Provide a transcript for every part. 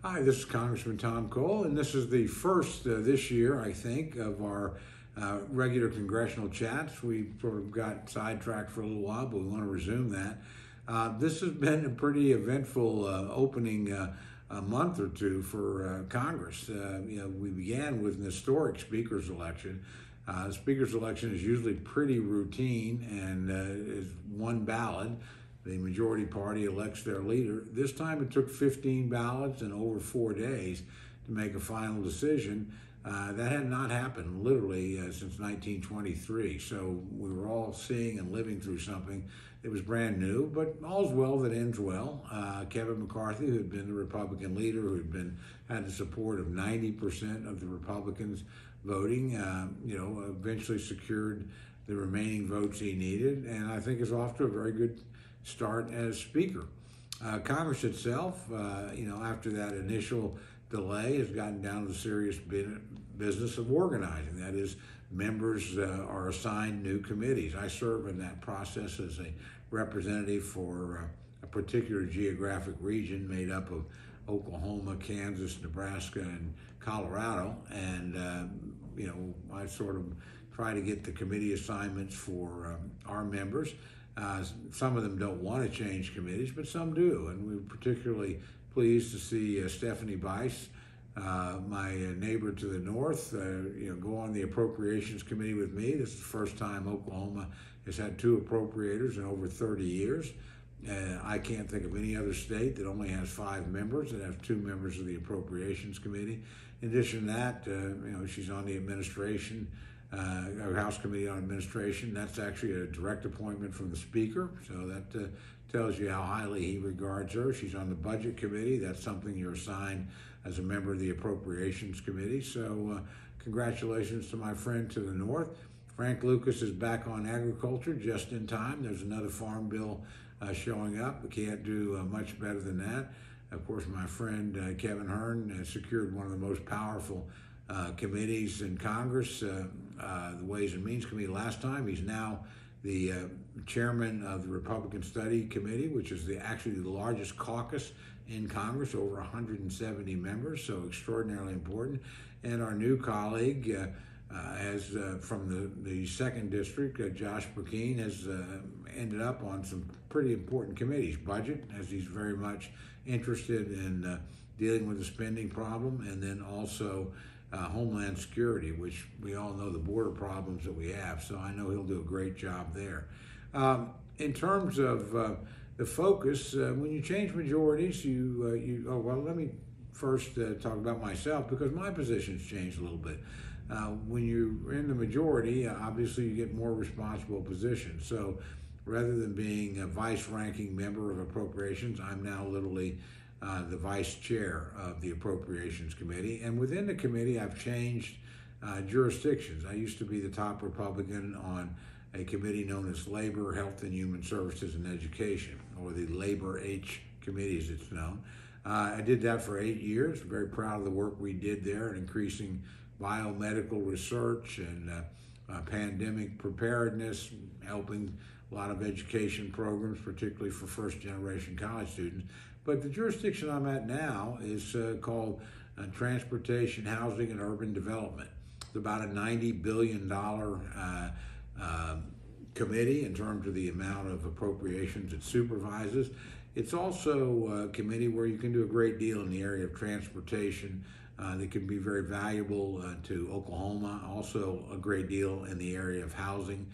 Hi, this is Congressman Tom Cole, and this is the first this year, I think, of our regular congressional chats. We sort of got sidetracked for a little while, but we want to resume that. This has been a pretty eventful opening a month or two for Congress. We began with an historic speaker's election. The speaker's election is usually pretty routine and is one ballot. The majority party elects their leader. This time it took 15 ballots and over 4 days to make a final decision. That had not happened literally since 1923. So we were all seeing and living through something that was brand new, but all's well that ends well. Kevin McCarthy, who had been the Republican leader, who had the support of 90% of the Republicans voting, eventually secured the remaining votes he needed, and I think is off to a very good start as Speaker. Congress itself, after that initial delay, has gotten down to the serious business of organizing. That is, members are assigned new committees. I serve in that process as a representative for a particular geographic region made up of Oklahoma, Kansas, Nebraska, and Colorado. And, I sort of try to get the committee assignments for our members. Some of them don't want to change committees, but some do. And we're particularly pleased to see Stephanie Bice, my neighbor to the north, go on the Appropriations Committee with me. This is the first time Oklahoma has had two appropriators in over 30 years. I can't think of any other state that only has 5 members that have 2 members of the Appropriations Committee. In addition to that, she's on the administration, House Committee on Administration. That's actually a direct appointment from the Speaker, so that tells you how highly he regards her. She's on the Budget Committee. That's something you're assigned as a member of the Appropriations Committee. So congratulations to my friend to the north. Frank Lucas is back on agriculture just in time. There's another farm bill showing up. We can't do much better than that. Of course, my friend Kevin Hern secured one of the most powerful committees in Congress, the Ways and Means Committee last time. He's now the chairman of the Republican Study Committee, which is actually the largest caucus in Congress, over 170 members, so extraordinarily important. And our new colleague from the 2nd District, Josh Brecheen, has ended up on some pretty important committees. Budget, as he's very much interested in dealing with the spending problem, and then also Homeland Security, which we all know the border problems that we have, so I know he'll do a great job there. In terms of the focus, when you change majorities, let me first talk about myself, because my position's changed a little bit. When you're in the majority, obviously you get more responsible positions. So rather than being a vice-ranking member of Appropriations, I'm now literally the vice chair of the Appropriations Committee. And within the committee, I've changed jurisdictions. I used to be the top Republican on a committee known as Labor, Health and Human Services and Education, or the Labor H Committee as it's known. I did that for 8 years. Very proud of the work we did there in increasing biomedical research and pandemic preparedness, helping a lot of education programs, particularly for first-generation college students. But the jurisdiction I'm at now is called Transportation, Housing, and Urban Development. It's about a $90 billion committee in terms of the amount of appropriations it supervises. It's also a committee where you can do a great deal in the area of transportation that can be very valuable to Oklahoma, also a great deal in the area of housing.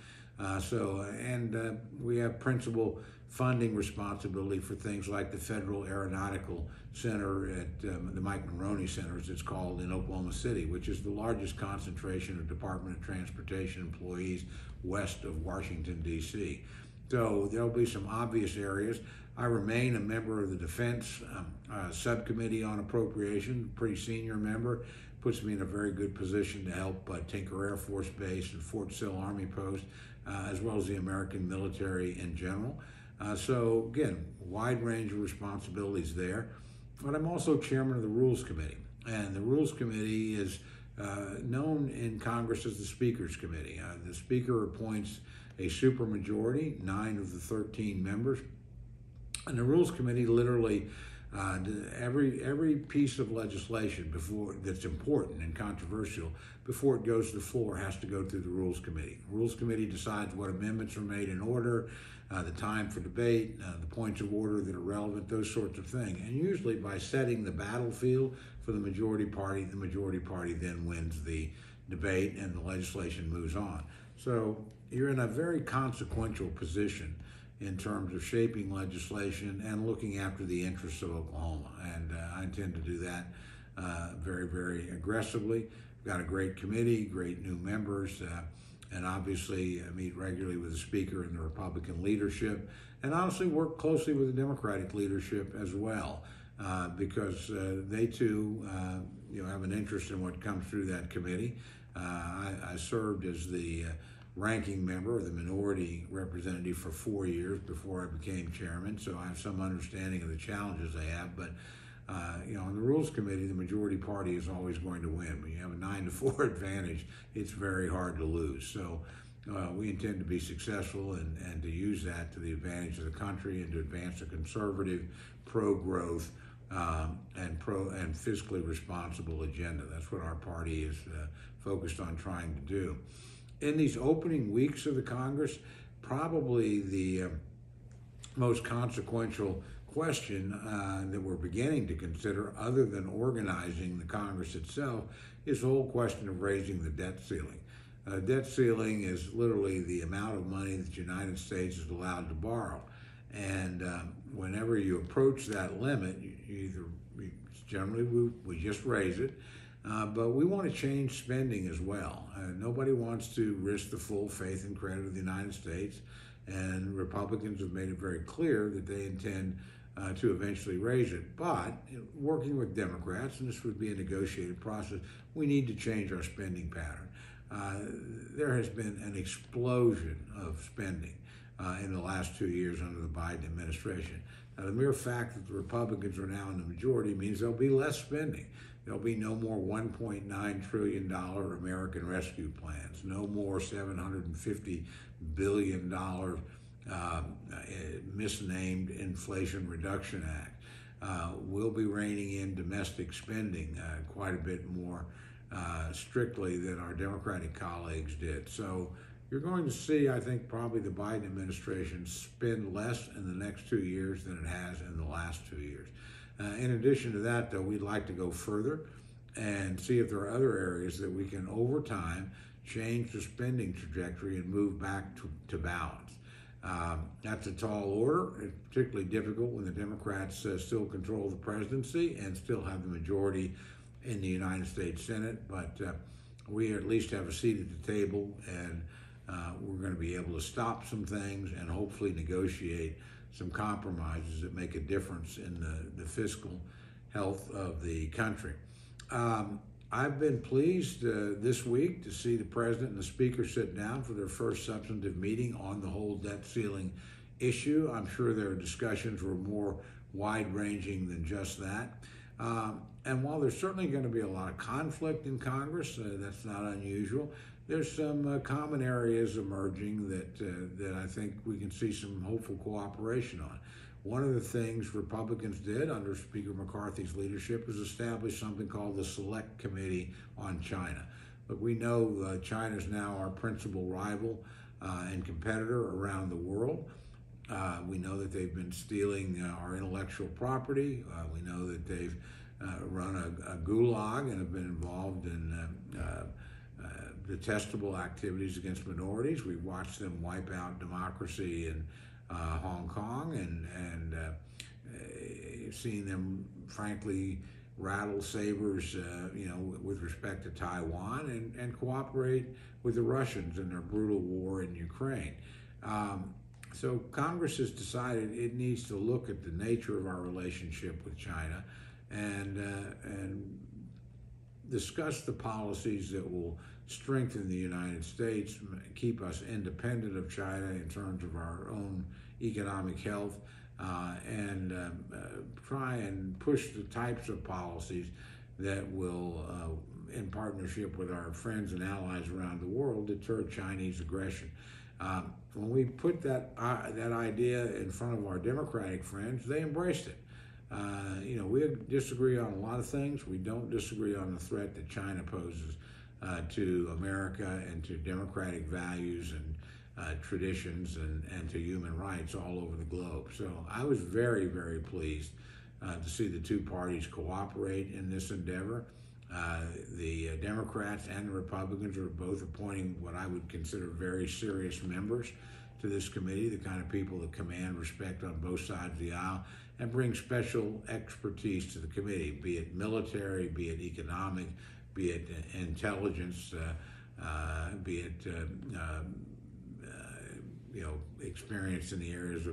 We have principal funding responsibility for things like the Federal Aeronautical Center at the Mike Monroney Center, as it's called, in Oklahoma City, which is the largest concentration of Department of Transportation employees west of Washington, D.C. So there'll be some obvious areas. I remain a member of the Defense Subcommittee on Appropriation, pretty senior member. Puts me in a very good position to help Tinker Air Force Base and Fort Sill Army Post, as well as the American military in general. So again, wide range of responsibilities there. But I'm also chairman of the Rules Committee. And the Rules Committee is known in Congress as the Speaker's Committee. The Speaker appoints a supermajority, 9 of the 13 members. And the Rules Committee literally Every piece of legislation that's important and controversial before it goes to the floor has to go through the Rules Committee. The Rules Committee decides what amendments are made in order, the time for debate, the points of order that are relevant, those sorts of things. And usually by setting the battlefield for the majority party then wins the debate and the legislation moves on. So you're in a very consequential position in terms of shaping legislation and looking after the interests of Oklahoma. And I intend to do that very, very aggressively. We've got a great committee, great new members, and obviously meet regularly with the Speaker and the Republican leadership, and honestly work closely with the Democratic leadership as well, because they too have an interest in what comes through that committee. I served as the ranking member or the minority representative for 4 years before I became chairman, so I have some understanding of the challenges they have. But on the Rules Committee, the majority party is always going to win. When you have a 9-4 advantage, it's very hard to lose. So we intend to be successful and to use that to the advantage of the country and to advance a conservative, pro-growth, and fiscally responsible agenda. That's what our party is focused on trying to do. In these opening weeks of the Congress, probably the most consequential question that we're beginning to consider, other than organizing the Congress itself, is the whole question of raising the debt ceiling. Debt ceiling is literally the amount of money that the United States is allowed to borrow. And whenever you approach that limit, generally we just raise it. But we want to change spending as well. Nobody wants to risk the full faith and credit of the United States, and Republicans have made it very clear that they intend to eventually raise it. But working with Democrats, and this would be a negotiated process, we need to change our spending pattern. There has been an explosion of spending in the last 2 years under the Biden administration. Now, the mere fact that the Republicans are now in the majority means there'll be less spending. There'll be no more $1.9 trillion American Rescue Plans, no more $750 billion misnamed Inflation Reduction Act. We'll be reining in domestic spending quite a bit more strictly than our Democratic colleagues did. So you're going to see, I think, probably the Biden administration spend less in the next 2 years than it has in the last 2 years. In addition to that, though, we'd like to go further and see if there are other areas that we can, over time, change the spending trajectory and move back to balance. That's a tall order. It's particularly difficult when the Democrats still control the presidency and still have the majority in the United States Senate, but we at least have a seat at the table, and we're going to be able to stop some things and hopefully negotiate some compromises that make a difference in the fiscal health of the country. I've been pleased this week to see the President and the Speaker sit down for their first substantive meeting on the whole debt ceiling issue. I'm sure their discussions were more wide-ranging than just that. And while there's certainly going to be a lot of conflict in Congress, that's not unusual, there's some common areas emerging that I think we can see some hopeful cooperation on. One of the things Republicans did under Speaker McCarthy's leadership was establish something called the Select Committee on China. But we know China is now our principal rival and competitor around the world. We know that they've been stealing our intellectual property. We know that they've run a gulag and have been involved in detestable activities against minorities. We've watched them wipe out democracy in Hong Kong and seen them, frankly, rattle sabers, with respect to Taiwan and cooperate with the Russians in their brutal war in Ukraine. So Congress has decided it needs to look at the nature of our relationship with China and discuss the policies that will strengthen the United States, keep us independent of China in terms of our own economic health, and try and push the types of policies that will, in partnership with our friends and allies around the world, deter Chinese aggression. When we put that idea in front of our Democratic friends, they embraced it. We disagree on a lot of things. We don't disagree on the threat that China poses to America and to democratic values and traditions and to human rights all over the globe. So I was very, very pleased to see the two parties cooperate in this endeavor. The Democrats and the Republicans are both appointing what I would consider very serious members to this committee, the kind of people that command respect on both sides of the aisle and bring special expertise to the committee, be it military, be it economic, be it intelligence, be it experience in the areas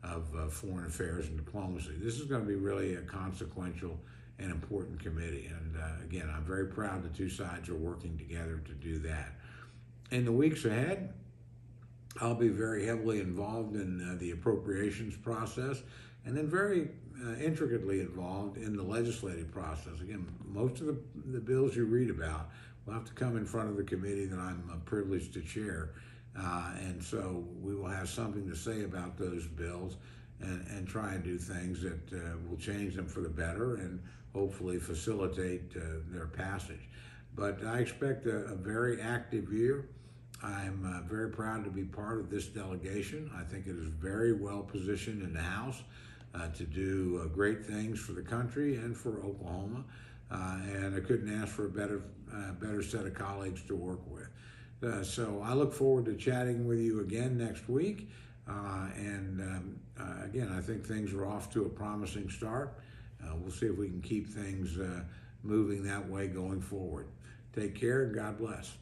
of foreign affairs and diplomacy. This is going to be really a consequential and important committee. And again, I'm very proud the two sides are working together to do that. In the weeks ahead, I'll be very heavily involved in the appropriations process and then very intricately involved in the legislative process. Again, most of the bills you read about will have to come in front of the committee that I'm privileged to chair. And so we will have something to say about those bills and try and do things that will change them for the better and hopefully facilitate their passage. But I expect a very active year. I'm very proud to be part of this delegation. I think it is very well positioned in the House to do great things for the country and for Oklahoma. And I couldn't ask for a better set of colleagues to work with. So I look forward to chatting with you again next week. Again, I think things are off to a promising start. We'll see if we can keep things moving that way going forward. Take care and God bless.